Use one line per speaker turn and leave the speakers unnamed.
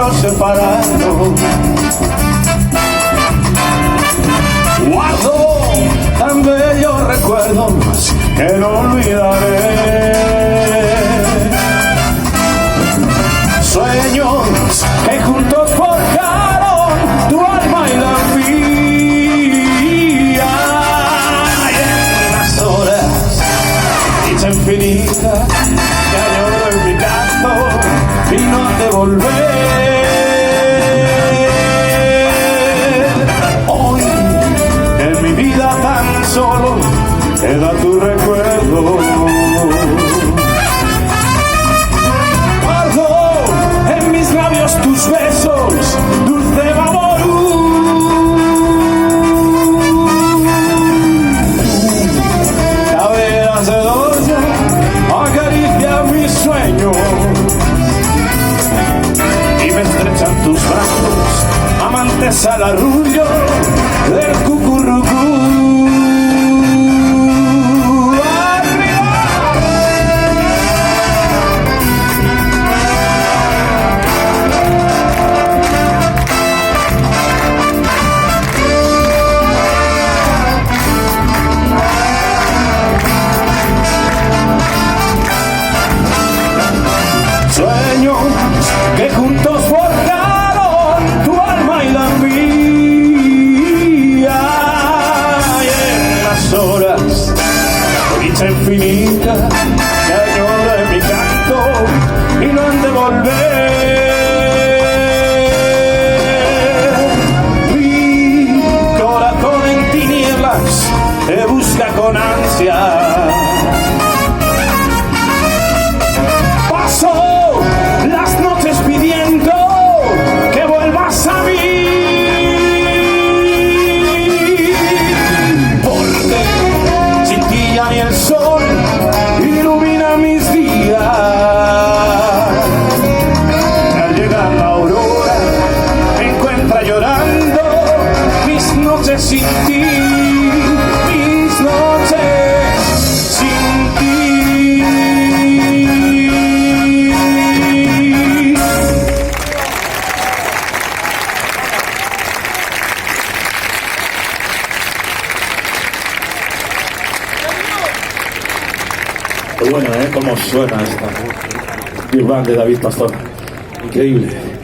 nos separaron. Guardo tan bellos recuerdos que no olvidaré. Sueños que juntos forjaron tu alma y la mía. Y en las horas, dicha infinita, que añoro en mi canto y no te volver. Hoy, en mi vida tan solo, queda tu recuerdo. Tus besos, dulce Vaporú. Cabeza sedosa acaricia mis sueños y me estrechan tus brazos, amantes al arrullo del cucurrucú. Que juntos forjaron tu alma y la mía. Y en las horas de dicha infinita que añoro en mi canto y no han de volver. Mi corazón en tinieblas te busca con ansia. Sin ti, mis noches sin ti.
Qué bueno, ¿eh? Cómo suena esta Big Band de David Pastor. Increíble.